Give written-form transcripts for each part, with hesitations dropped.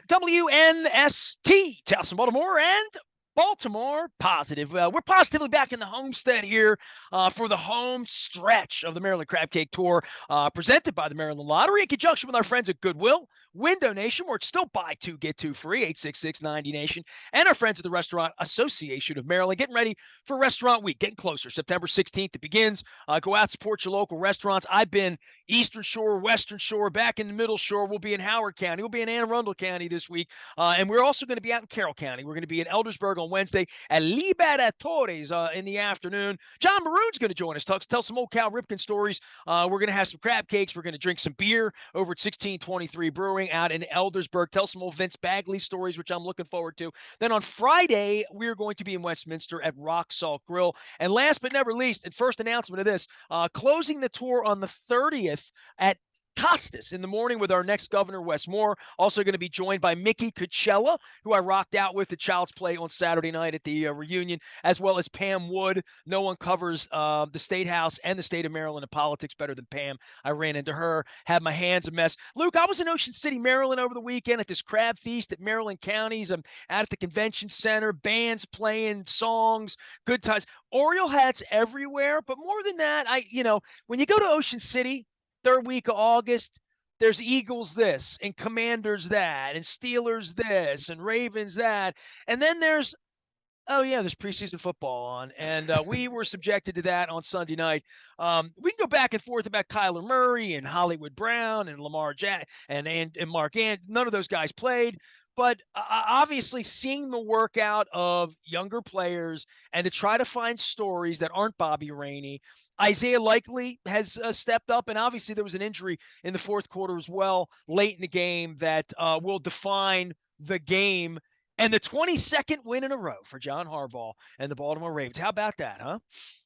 WNST, Towson, Baltimore, and Baltimore Positive. We're positively back in the homestead here for the home stretch of the Maryland Crab Cake Tour, presented by the Maryland Lottery in conjunction with our friends at Goodwill, Window Nation, where it's still buy two, get two free, 866-90Nation, and our friends at the Restaurant Association of Maryland, getting ready for Restaurant Week, getting closer. September 16th, it begins. Go out, support your local restaurants. I've been Eastern Shore, Western Shore, back in the Middle Shore. We'll be in Howard County. We'll be in Anne Arundel County this week. And we're also going to be out in Carroll County. We're going to be in Eldersburg on Wednesday, at Liberatores in the afternoon. John Maroon's going to join us, tell some old Cal Ripken stories. We're going to have some crab cakes. We're going to drink some beer over at 1623 Brewing out in Eldersburg. Tell some old Vince Bagley stories, which I'm looking forward to. Then on Friday, we're going to be in Westminster at Rock Salt Grill. And last but never least, and first announcement of this, closing the tour on the 30th at Costas in the morning with our next governor, Wes Moore. Also going to be joined by Mickey Coachella, who I rocked out with at Child's Play on Saturday night at the reunion, as well as Pam Wood. No one covers the State House and the state of Maryland and politics better than Pam. I ran into her, had my hands a mess. Luke, I was in Ocean City, Maryland over the weekend at this crab feast at Maryland Counties. I'm out at the convention center, bands playing songs, good times. Oriole hats everywhere, but more than that, when you go to Ocean City, third week of August, there's Eagles this and Commanders that and Steelers this and Ravens that. And then there's preseason football on. And we were subjected to that on Sunday night. We can go back and forth about Kyler Murray and Hollywood Brown and Lamar Jackson and Mark Ant. None of those guys played. But obviously seeing the workout of younger players and to try to find stories that aren't Bobby Rainey. Isaiah Likely has stepped up, and obviously there was an injury in the fourth quarter as well, late in the game, that will define the game and the 22nd win in a row for John Harbaugh and the Baltimore Ravens. How about that, huh?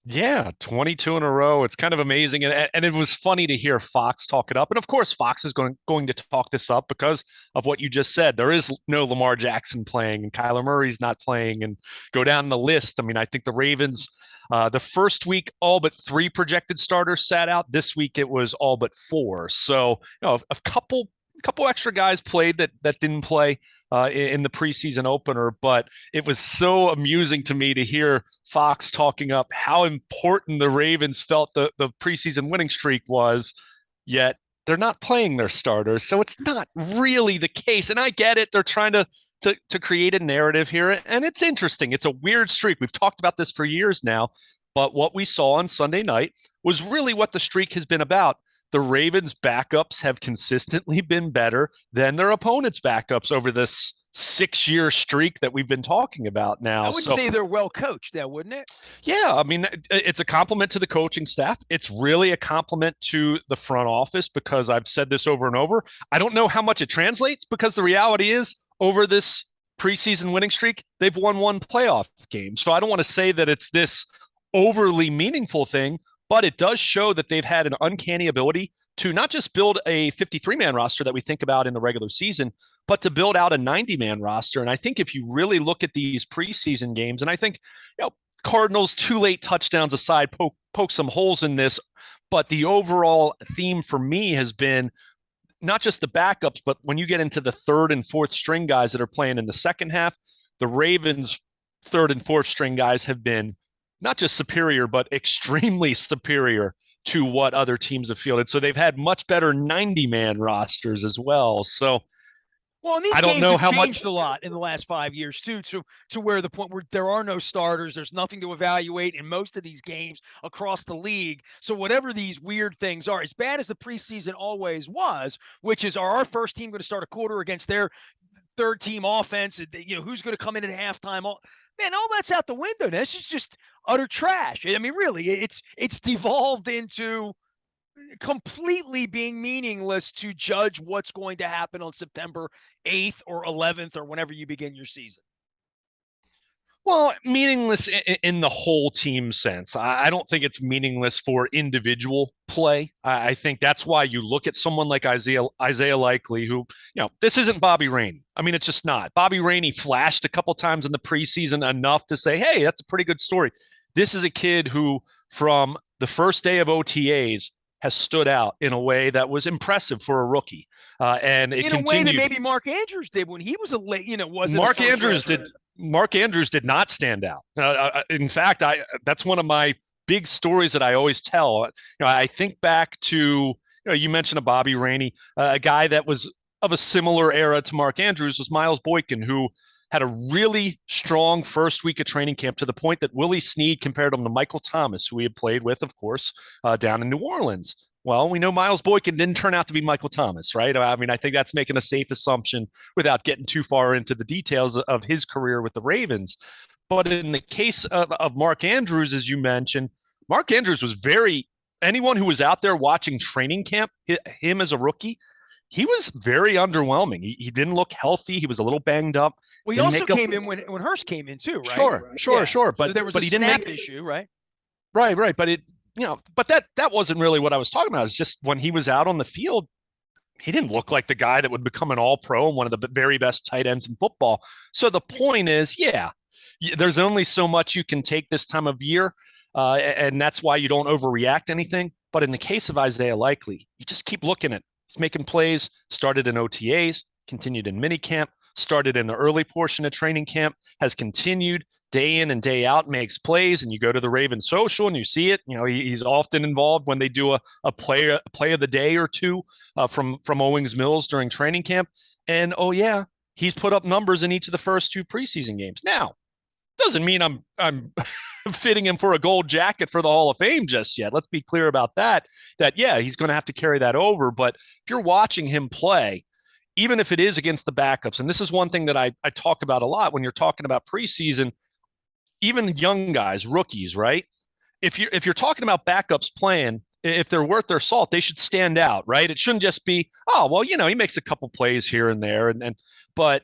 Yeah, 22 in a row. It's kind of amazing. And it was funny to hear Fox talk it up. And of course, Fox is going to talk this up because of what you just said. There is no Lamar Jackson playing, and Kyler Murray's not playing, and go down the list. I mean, I think the Ravens, the first week, all but 3 projected starters sat out. This week, it was all but 4. So, a couple extra guys played that didn't play in the preseason opener, but it was so amusing to me to hear Fox talking up how important the Ravens felt the preseason winning streak was, yet they're not playing their starters. So it's not really the case. And I get it. They're trying to create a narrative here. And it's interesting. It's a weird streak. We've talked about this for years now, but what we saw on Sunday night was really what the streak has been about. The Ravens' backups have consistently been better than their opponents' backups over this 6-year streak that we've been talking about now. I would say they're well coached now, wouldn't it? Yeah, I mean, it's a compliment to the coaching staff. It's really a compliment to the front office, because I've said this over and over. I don't know how much it translates, because the reality is, over this preseason winning streak, they've won 1 playoff game. So I don't want to say that it's this overly meaningful thing, but it does show that they've had an uncanny ability to not just build a 53-man roster that we think about in the regular season, but to build out a 90-man roster. And I think if you really look at these preseason games, and I think, Cardinals 2 late touchdowns aside poke some holes in this, but the overall theme for me has been not just the backups, but when you get into the 3rd and 4th string guys that are playing in the second half, the Ravens' 3rd and 4th string guys have been not just superior, but extremely superior to what other teams have fielded. So they've had much better 90-man rosters as well. So, well, and these games have changed a lot in the last 5 years too, to where the point where there are no starters, there's nothing to evaluate in most of these games across the league. So whatever these weird things are, as bad as the preseason always was, which is, are our first team going to start a quarter against their third team offense? Who's going to come in at halftime? Man, all that's out the window. This is just utter trash. I mean, really, it's devolved into completely being meaningless to judge what's going to happen on September 8th or 11th or whenever you begin your season. Well, meaningless in the whole team sense. I don't think it's meaningless for individual play. I think that's why you look at someone like Isaiah Likely, who, this isn't Bobby Rainey. I mean, it's just not. Bobby Rainey flashed a couple times in the preseason enough to say, hey, that's a pretty good story. This is a kid who, from the first day of OTAs, has stood out in a way that was impressive for a rookie. And it in a way that continued. maybe Mark Andrews did when he was a late, wasn't a Mark first Andrews rounder. did. Mark Andrews did not stand out. In fact, that's one of my big stories that I always tell. I think back to you mentioned a Bobby Rainey, a guy that was of a similar era to Mark Andrews was Miles Boykin, who had a really strong first week of training camp to the point that Willie Snead compared him to Michael Thomas, who he had played with, of course, down in New Orleans. Well, we know Miles Boykin didn't turn out to be Michael Thomas, right? I mean, I think that's making a safe assumption without getting too far into the details of his career with the Ravens. But in the case of Mark Andrews, as you mentioned, Mark Andrews was anyone who was out there watching training camp, him as a rookie, he was very underwhelming. He didn't look healthy. He was a little banged up. Well, he Didn't also make came in when Hurst came in too, right? Sure. But so there was a he didn't snap make issue, right? right. But but that wasn't really what I was talking about. It's just when he was out on the field, he didn't look like the guy that would become an all-pro and one of the very best tight ends in football. So the point is, there's only so much you can take this time of year, and that's why you don't overreact anything. But in the case of Isaiah Likely, you just keep looking at he's making plays, started in OTAs, continued in minicamp, started in the early portion of training camp, has continued day in and day out, makes plays, and you go to the Ravens social and you see it. He's often involved when they do a play of the day or two from Owings Mills during training camp. And he's put up numbers in each of the first two preseason games. Now, doesn't mean I'm fitting him for a gold jacket for the Hall of Fame just yet. Let's be clear about that. He's going to have to carry that over. But if you're watching him play, even if it is against the backups, and this is one thing that I talk about a lot when you're talking about preseason, even young guys, rookies, right? If you're talking about backups playing, if they're worth their salt, they should stand out, right? It shouldn't just be, oh, well, he makes a couple plays here and there, but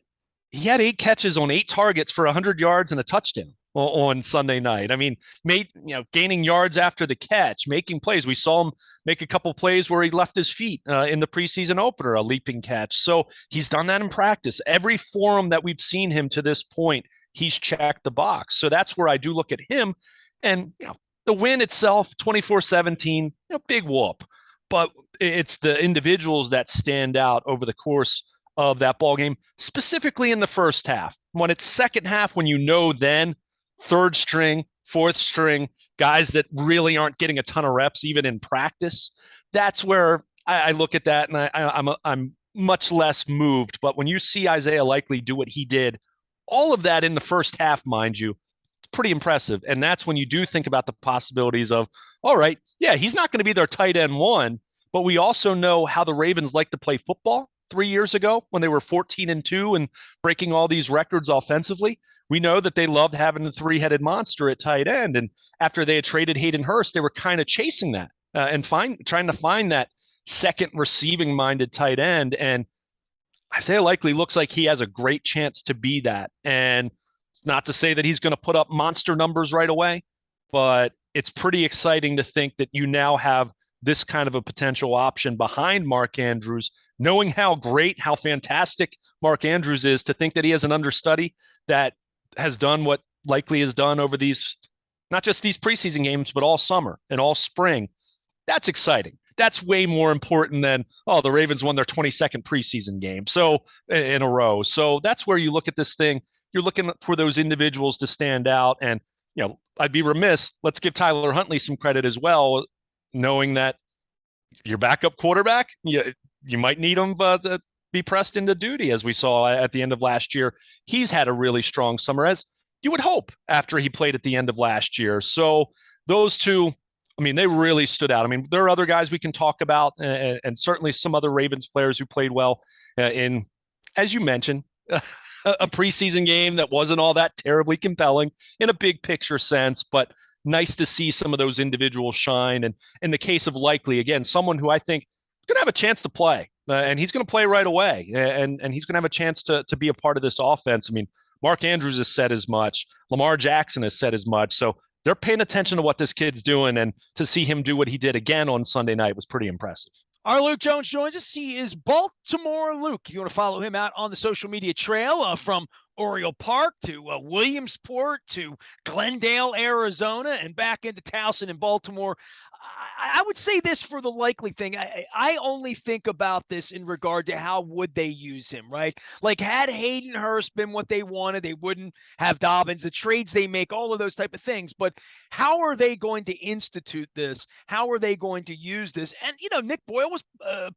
he had 8 catches on 8 targets for 100 yards and a touchdown on Sunday night. I mean, gaining yards after the catch, making plays. We saw him make a couple plays where he left his feet in the preseason opener, a leaping catch. So he's done that in practice. Every forum that we've seen him to this point, he's checked the box. So that's where I do look at him. And the win itself, 24-17, big whoop. But it's the individuals that stand out over the course of that ball game, specifically in the first half. When it's second half, when then third string, fourth string, guys that really aren't getting a ton of reps even in practice, that's where I look at that and I'm much less moved. But when you see Isaiah Likely do what he did, all of that in the first half, mind you, it's pretty impressive. And that's when you do think about the possibilities of, all right, he's not going to be their tight end one, but we also know how the Ravens like to play football 3 years ago when they were 14-2 and breaking all these records offensively. We know that they loved having the 3-headed monster at tight end. And after they had traded Hayden Hurst, they were kind of chasing that and trying to find that second receiving minded tight end. And Isaiah Likely looks like he has a great chance to be that. And it's not to say that he's going to put up monster numbers right away, but it's pretty exciting to think that you now have this kind of a potential option behind Mark Andrews, knowing how great, how fantastic Mark Andrews is, to think that he has an understudy that has done what Likely has done over these, not just these preseason games, but all summer and all spring. That's exciting. That's way more important than, the Ravens won their 22nd preseason game in a row. So that's where you look at this thing. You're looking for those individuals to stand out. And, I'd be remiss. Let's give Tyler Huntley some credit as well, knowing that your backup quarterback, you might need him to be pressed into duty, as we saw at the end of last year. He's had a really strong summer, as you would hope, after he played at the end of last year. So those two, they really stood out. There are other guys we can talk about, and certainly some other Ravens players who played well in, as you mentioned, a preseason game that wasn't all that terribly compelling in a big picture sense, but nice to see some of those individuals shine. And in the case of Likely, again, someone who I think is going to have a chance to play, and he's going to play right away, and he's going to have a chance to be a part of this offense. Mark Andrews has said as much. Lamar Jackson has said as much. So they're paying attention to what this kid's doing, and to see him do what he did again on Sunday night was pretty impressive. Our Luke Jones joins us. He is Baltimore Luke. If you want to follow him out on the social media trail, from Oriole Park to Williamsport to Glendale, Arizona, and back into Towson and Baltimore. I would say this for the likely thing. I only think about this in regard to how would they use him, right? Like had Hayden Hurst been what they wanted, they wouldn't have Dobbins, the trades they make, all of those type of things. But how are they going to institute this? How are they going to use this? And Nick Boyle was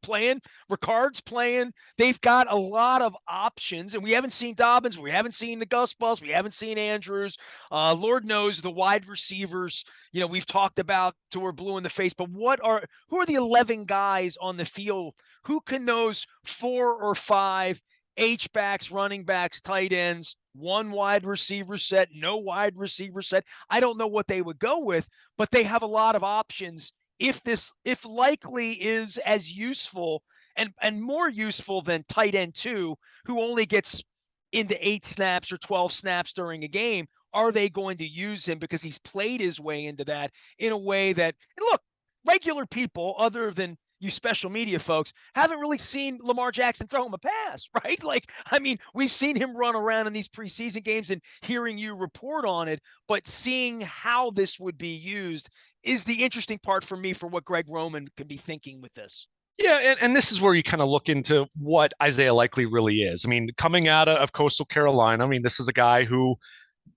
playing, Ricard's playing. They've got a lot of options, and we haven't seen Dobbins, we haven't seen the Gus Bus, we haven't seen Andrews. Lord knows the wide receivers. We've talked about till we're blue in the face, but who are the 11 guys on the field? Who can those 4 or 5 H-backs, running backs, tight ends, one wide receiver set, no wide receiver set? I don't know what they would go with, but they have a lot of options. If likely is as useful and more useful than tight end 2, who only gets into 8 snaps or 12 snaps during a game, are they going to use him because he's played his way into that in a way that, and look, regular people other than you special media folks haven't really seen Lamar Jackson throw him a pass, right? Like, I mean, we've seen him run around in these preseason games and hearing you report on it, but seeing how this would be used is the interesting part for me for what Greg Roman could be thinking with this. Yeah, and this is where you kind of look into what Isaiah Likely really is. I mean, coming out of Coastal Carolina, I mean, this is a guy who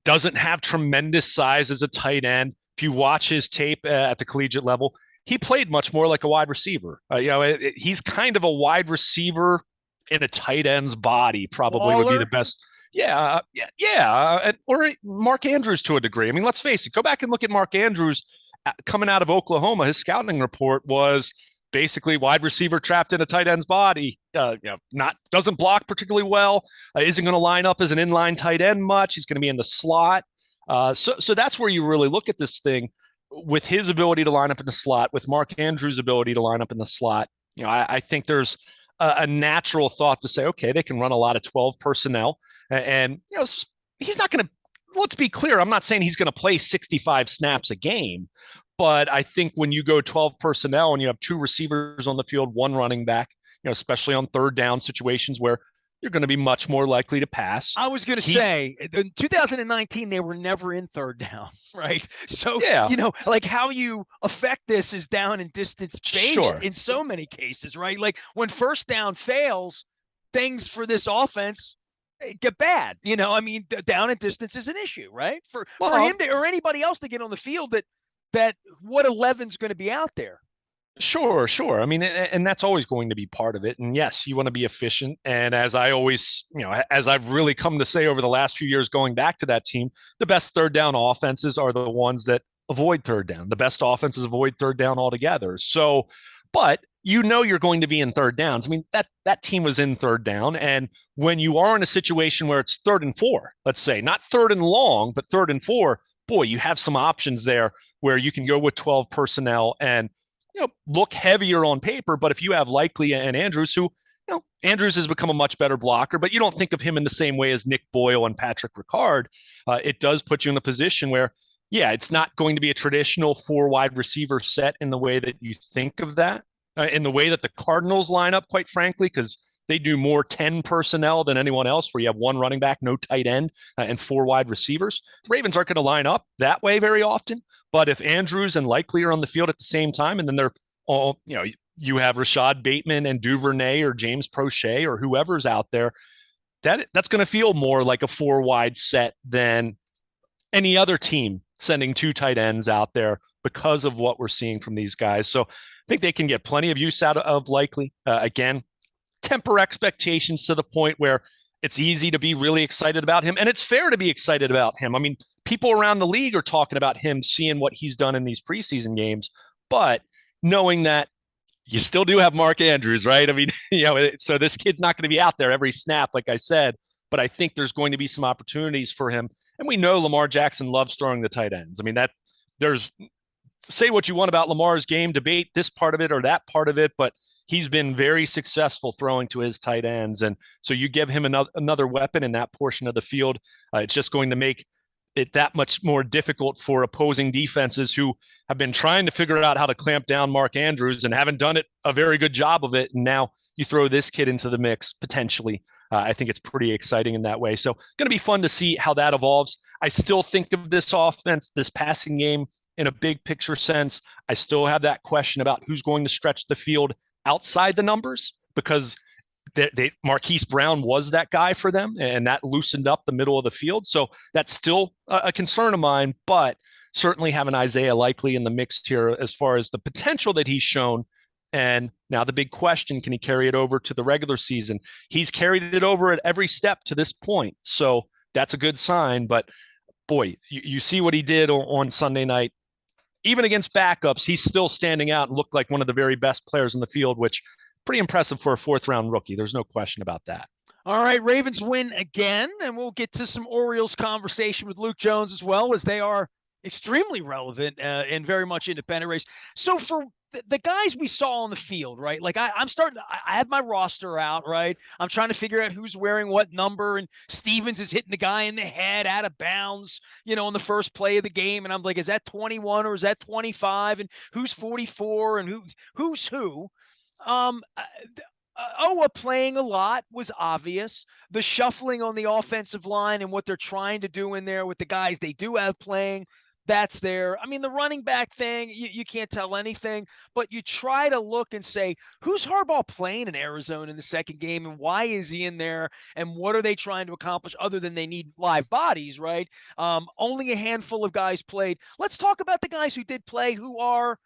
doesn't have tremendous size as a tight end. If you watch his tape at the collegiate level, he played much more like a wide receiver. He's kind of a wide receiver in a tight end's body. Probably would be the best. Yeah. Or Mark Andrews to a degree. I mean, let's face it. Go back and look at Mark Andrews coming out of Oklahoma. His scouting report was basically wide receiver trapped in a tight end's body. Not doesn't block particularly well. Isn't going to line up as an inline tight end much. He's going to be in the slot. So that's where you really look at this thing with his ability to line up in the slot, with Mark Andrews' ability to line up in the slot. I think there's a natural thought to say, okay, they can run a lot of 12 personnel, and he's not going to. Let's be clear. I'm not saying he's going to play 65 snaps a game, but I think when you go 12 personnel and you have 2 receivers on the field, 1 running back, especially on third down situations where you're going to be much more likely to pass. I was going to say, in 2019, they were never in third down, right? So, yeah. like how you affect this is down and distance based in so many cases, right? Like when first down fails, things for this offense get bad. I mean, down and distance is an issue, right? For him or anybody else to get on the field that what 11's going to be out there. Sure. I mean, and that's always going to be part of it. And yes, you want to be efficient. And as I always, as I've really come to say over the last few years, going back to that team, the best third down offenses are the ones that avoid third down. The best offenses avoid third down altogether. So, but you're going to be in third downs. I mean, that team was in third down. And when you are in a situation where it's 3rd and 4, let's say, not 3rd and long, but 3rd and 4, boy, you have some options there where you can go with 12 personnel and look heavier on paper. But if you have Likely and Andrews, who, Andrews has become a much better blocker, but you don't think of him in the same way as Nick Boyle and Patrick Ricard, it does put you in a position where, it's not going to be a traditional 4 wide receiver set in the way that you think of that, in the way that the Cardinals line up, quite frankly, because they do more 10 personnel than anyone else, where you have 1 running back, no tight end, and 4 wide receivers. The Ravens aren't going to line up that way very often. But if Andrews and Likely are on the field at the same time, and then they're all, you have Rashad Bateman and Duvernay or James Prochet or whoever's out there, that's going to feel more like a 4 wide set than any other team sending 2 tight ends out there because of what we're seeing from these guys. So I think they can get plenty of use out of Likely. Again, temper expectations to the point where it's easy to be really excited about him, and it's fair to be excited about him. I mean, people around the league are talking about him, seeing what he's done in these preseason games, but knowing that you still do have Mark Andrews, right? I mean, so this kid's not going to be out there every snap, like I said, but I think there's going to be some opportunities for him. And we know Lamar Jackson loves throwing the tight ends. I mean, there's say what you want about Lamar's game, debate this part of it or that part of it, but he's been very successful throwing to his tight ends. And so you give him another weapon in that portion of the field. It's just going to make it that much more difficult for opposing defenses who have been trying to figure out how to clamp down Mark Andrews and haven't done it a very good job of it. And now you throw this kid into the mix potentially. I think it's pretty exciting in that way. So going to be fun to see how that evolves. I still think of this offense, this passing game, in a big picture sense. I still have that question about who's going to stretch the field outside the numbers, because Marquise Brown was that guy for them, and that loosened up the middle of the field. So that's still a concern of mine, but certainly having Isaiah Likely in the mix here as far as the potential that he's shown. And now the big question, can he carry it over to the regular season? He's carried it over at every step to this point. So that's a good sign. But boy, you see what he did on Sunday night. Even against backups, he's still standing out and looked like one of the very best players in the field, which pretty impressive for a fourth-round rookie. There's no question about that. All right, Ravens win again, and we'll get to some Orioles conversation with Luke Jones as well, as they are extremely relevant and very much independent race. So for the guys we saw on the field, right? Like I'm starting. I had my roster out, right? I'm trying to figure out who's wearing what number, and Stevens is hitting the guy in the head out of bounds, on the first play of the game, and I'm like, is that 21 or is that 25? And who's 44 and who's who? Owa playing a lot was obvious. The shuffling on the offensive line and what they're trying to do in there with the guys they do have playing, that's there. I mean, the running back thing, you can't tell anything, but you try to look and say, who's Harbaugh playing in Arizona in the second game, and why is he in there, and what are they trying to accomplish other than they need live bodies, right? Only a handful of guys played. Let's talk about the guys who did play, who are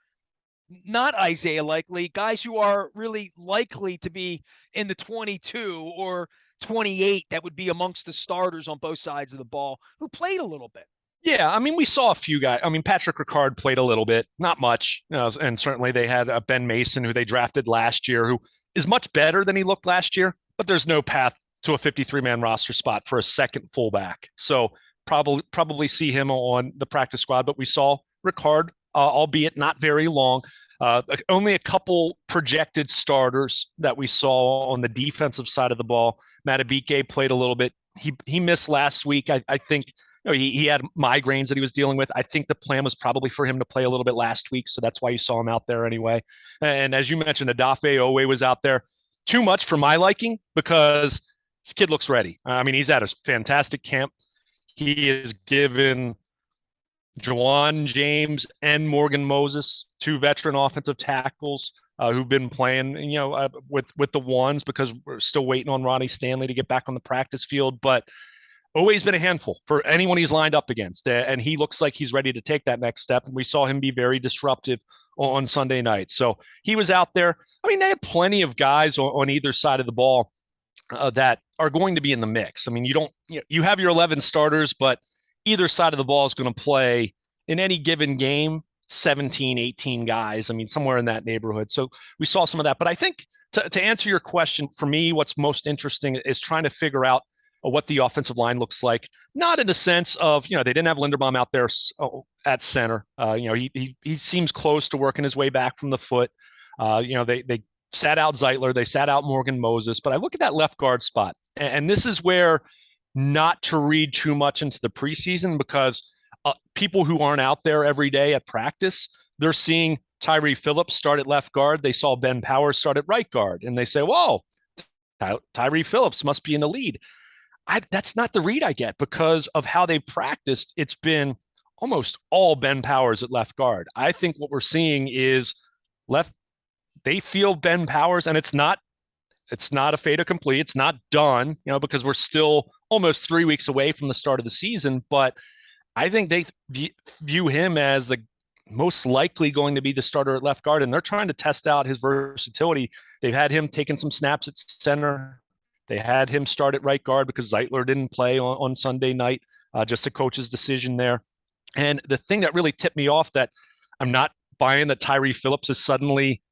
not Isaiah Likely, guys who are really likely to be in the 22 or 28 that would be amongst the starters on both sides of the ball, who played a little bit. Yeah, I mean, we saw a few guys. I mean, Patrick Ricard played a little bit, not much, and certainly they had Ben Mason, who they drafted last year, who is much better than he looked last year, but there's no path to a 53-man roster spot for a second fullback. So probably see him on the practice squad, but we saw Ricard, albeit not very long. Only a couple projected starters that we saw on the defensive side of the ball. Matabike played a little bit. He missed last week. I think he had migraines that he was dealing with. I think the plan was probably for him to play a little bit last week, so that's why you saw him out there anyway. And as you mentioned, Adafe Owe was out there. Too much for my liking, because this kid looks ready. I mean, he's at a fantastic camp. He is given Jawan James and Morgan Moses, two veteran offensive tackles who've been playing, with the ones, because we're still waiting on Ronnie Stanley to get back on the practice field. But always been a handful for anyone he's lined up against, and he looks like he's ready to take that next step. And we saw him be very disruptive on Sunday night. So he was out there. I mean, they had plenty of guys on either side of the ball that are going to be in the mix. I mean, you have your 11 starters, but either side of the ball is going to play in any given game 17, 18 guys. I mean, somewhere in that neighborhood. So we saw some of that. But I think to answer your question, for me, what's most interesting is trying to figure out what the offensive line looks like. Not in the sense of, they didn't have Linderbaum out there at center. He seems close to working his way back from the foot. They sat out Zeitler, they sat out Morgan Moses, but I look at that left guard spot, and this is where not to read too much into the preseason, because people who aren't out there every day at practice, they're seeing Tyree Phillips start at left guard. They saw Ben Powers start at right guard, and they say, whoa, Tyree Phillips must be in the lead. That's not the read I get, because of how they practiced. It's been almost all Ben Powers at left guard. I think what we're seeing is they feel Ben Powers, and it's not a fait accompli. It's not done, because we're still almost 3 weeks away from the start of the season. But I think they view him as the most likely going to be the starter at left guard, and they're trying to test out his versatility. They've had him taking some snaps at center. They had him start at right guard because Zeitler didn't play on Sunday night, just a coach's decision there. And the thing that really tipped me off, that I'm not buying that Tyree Phillips is suddenly,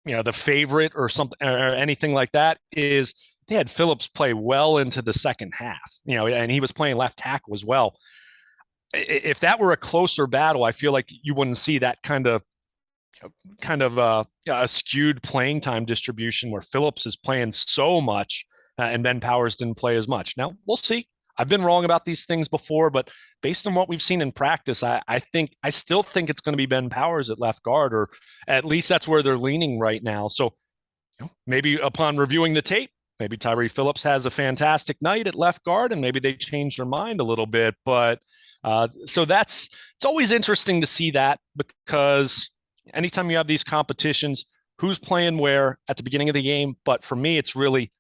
the favorite or something or anything like that, is they had Phillips play well into the second half, and he was playing left tackle as well. If that were a closer battle, I feel like you wouldn't see that kind of a skewed playing time distribution where Phillips is playing so much and Ben Powers didn't play as much. Now, we'll see. I've been wrong about these things before, but based on what we've seen in practice, I still think it's going to be Ben Powers at left guard, or at least that's where they're leaning right now. So maybe upon reviewing the tape, maybe Tyree Phillips has a fantastic night at left guard, and maybe they change their mind a little bit. But So it's always interesting to see that, because anytime you have these competitions, who's playing where at the beginning of the game. But for me, it's really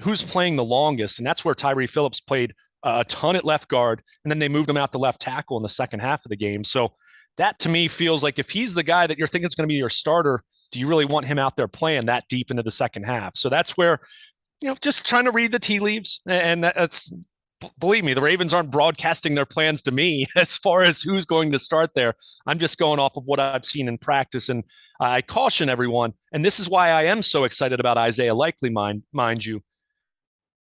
who's playing the longest. And that's where Tyree Phillips played a ton at left guard. And then they moved him out to left tackle in the second half of the game. So that to me feels like if he's the guy that you're thinking is going to be your starter, do you really want him out there playing that deep into the second half? So that's where, just trying to read the tea leaves. And that's, believe me, the Ravens aren't broadcasting their plans to me as far as who's going to start there. I'm just going off of what I've seen in practice. And I caution everyone, and this is why I am so excited about Isaiah Likely, mind you.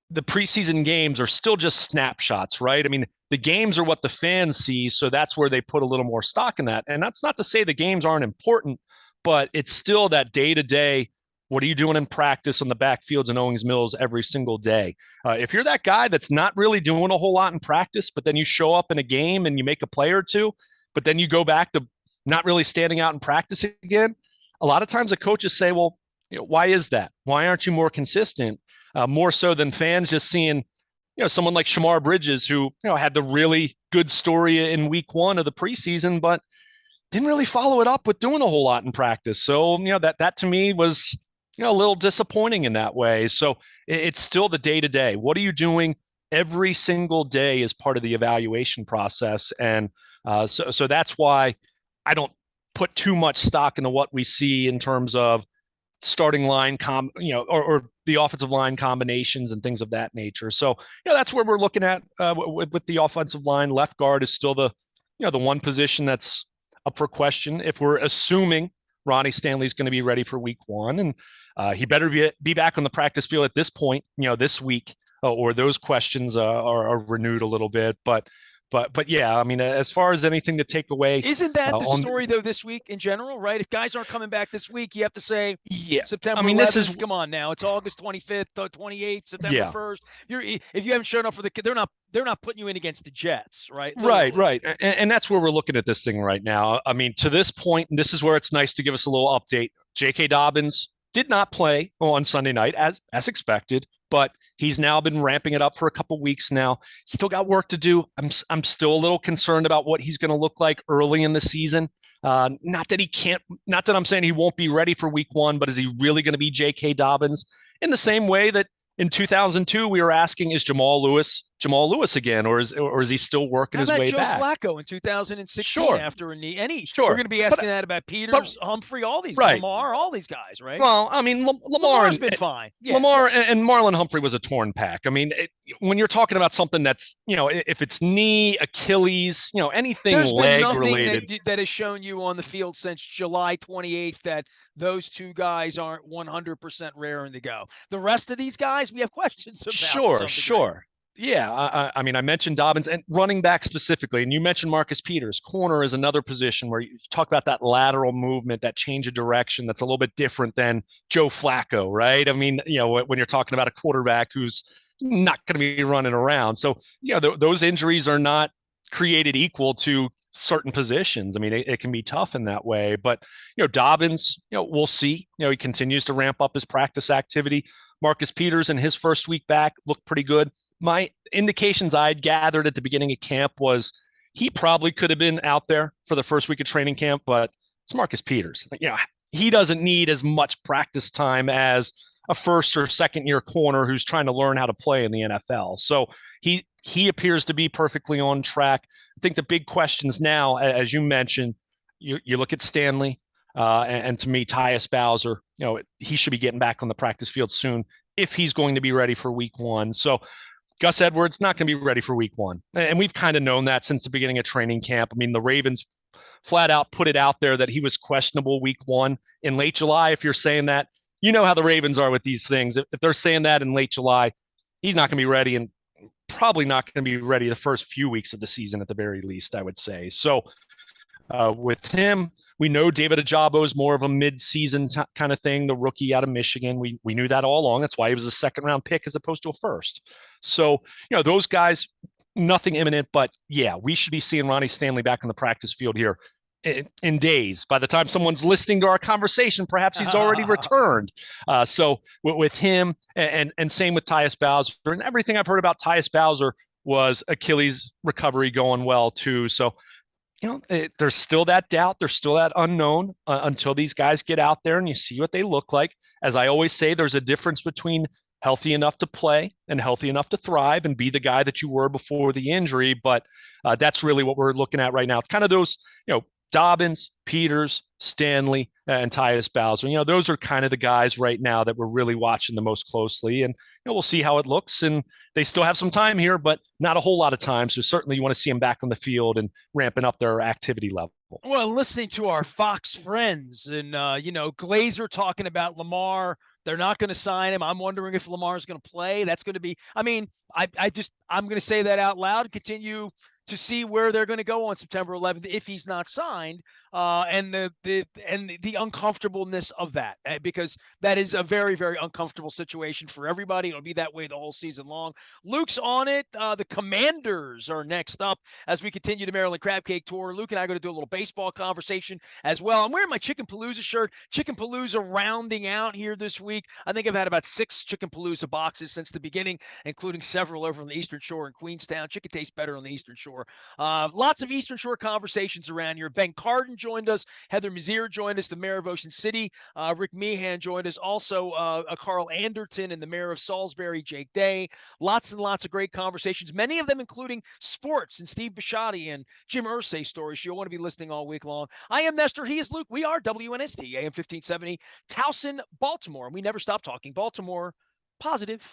The preseason games are still just snapshots, right? I mean, the games are what the fans see, so that's where they put a little more stock in that. And that's not to say the games aren't important, but it's still that day-to-day, what are you doing in practice on the backfields in Owings Mills every single day? If you're that guy that's not really doing a whole lot in practice, but then you show up in a game and you make a play or two, but then you go back to not really standing out in practice again, a lot of times the coaches say, well, why is that? Why aren't you more consistent? More so than fans just seeing, someone like Shamar Bridges, who, had the really good story in week 1 of the preseason, but didn't really follow it up with doing a whole lot in practice. So, that to me was, a little disappointing in that way. So it's still the day to day. What are you doing every single day as part of the evaluation process? And so that's why I don't put too much stock into what we see in terms of starting line or the offensive line combinations and things of that nature. So, that's where we're looking at with the offensive line. Left guard is still the one position that's up for question. If we're assuming Ronnie Stanley's going to be ready for week 1, and he better be back on the practice field at this point, this week, or those questions are renewed a little bit. But yeah, I mean, as far as anything to take away, isn't that the story though this week in general, right? If guys aren't coming back this week, you have to say, yeah, September 11th. This is, come on now, it's August 25th, 28th, September 1st. If you haven't shown up for they're not putting you in against the Jets, right? Literally. Right. And that's where we're looking at this thing right now. I mean, to this point, and this is where it's nice to give us a little update. J.K. Dobbins did not play on Sunday night as expected, but he's now been ramping it up for a couple weeks now. Still got work to do. I'm still a little concerned about what he's going to look like early in the season. Not that I'm saying he won't be ready for week 1, but is he really going to be J.K. Dobbins in the same way that in 2002 we were asking, is Jamal Lewis again, or is he still working his way back? How about Joe Flacco in 2016 after a knee? We're going to be asking that about Peters, Humphrey, all these, Lamar, all these guys, right? Well, I mean, Lamar's been fine. Yeah. Lamar and Marlon Humphrey was a torn pack. I mean, when you're talking about something that's, if it's knee, Achilles, anything leg related. That has shown you on the field since July 28th that those two guys aren't 100% raring to go. The rest of these guys, we have questions about. Sure. Yeah, I mean, I mentioned Dobbins and running back specifically, and you mentioned Marcus Peters. Corner is another position where you talk about that lateral movement, that change of direction that's a little bit different than Joe Flacco, right? I mean, when you're talking about a quarterback who's not going to be running around. So, those injuries are not created equal to certain positions. I mean, it can be tough in that way. But, Dobbins, we'll see. He continues to ramp up his practice activity. Marcus Peters in his first week back looked pretty good. My indications I'd gathered at the beginning of camp was he probably could have been out there for the first week of training camp, but it's Marcus Peters. He doesn't need as much practice time as a first or second year corner who's trying to learn how to play in the NFL. So he appears to be perfectly on track. I think the big questions now, as you mentioned, you look at Stanley, and to me, Tyus Bowser, he should be getting back on the practice field soon if he's going to be ready for week 1. So Gus Edwards not going to be ready for week 1. And we've kind of known that since the beginning of training camp. I mean, the Ravens flat out put it out there that he was questionable week 1 in late July. If you're saying that, you know how the Ravens are with these things. If they're saying that in late July, he's not going to be ready, and probably not going to be ready the first few weeks of the season at the very least, I would say. So with him, we know David Ajabo is more of a mid-season kind of thing, the rookie out of Michigan. We knew that all along. That's why he was a second-round pick as opposed to a first. So, those guys, nothing imminent, but yeah, we should be seeing Ronnie Stanley back on the practice field here in days. By the time someone's listening to our conversation, perhaps he's already returned. So with him and same with Tyus Bowser, and everything I've heard about Tyus Bowser was Achilles recovery going well too. So there's still that doubt. There's still that unknown until these guys get out there and you see what they look like. As I always say, there's a difference between healthy enough to play and healthy enough to thrive and be the guy that you were before the injury. But that's really what we're looking at right now. It's kind of those, Dobbins, Peters, Stanley, and Tyus Bowser. Those are kind of the guys right now that we're really watching the most closely. And we'll see how it looks. And they still have some time here, but not a whole lot of time. So certainly you want to see them back on the field and ramping up their activity level. Well, listening to our Fox friends and, Glazer talking about Lamar, they're not going to sign him. I'm wondering if Lamar's going to play. That's going to be, I mean, I'm going to say that out loud, continue to see where they're going to go on September 11th if he's not signed, and the uncomfortableness of that, because that is a very, very uncomfortable situation for everybody. It'll be that way the whole season long. Luke's on it. The Commanders are next up as we continue the Maryland Crab Cake Tour. Luke and I are going to do a little baseball conversation as well. I'm wearing my Chicken Palooza shirt. Chicken Palooza rounding out here this week. I think I've had about 6 Chicken Palooza boxes since the beginning, including several over on the Eastern Shore in Queenstown. Chicken tastes better on the Eastern Shore. Lots of Eastern Shore conversations around here. Ben Cardin joined us. Heather Mazier joined us, the mayor of Ocean City. Rick Meehan joined us. Also, Carl Anderton and the mayor of Salisbury, Jake Day. Lots and lots of great conversations, many of them including sports and Steve Bisciotti and Jim Irsay stories. So you'll want to be listening all week long. I am Nestor. He is Luke. We are WNST, AM 1570, Towson, Baltimore. And we never stop talking Baltimore positive.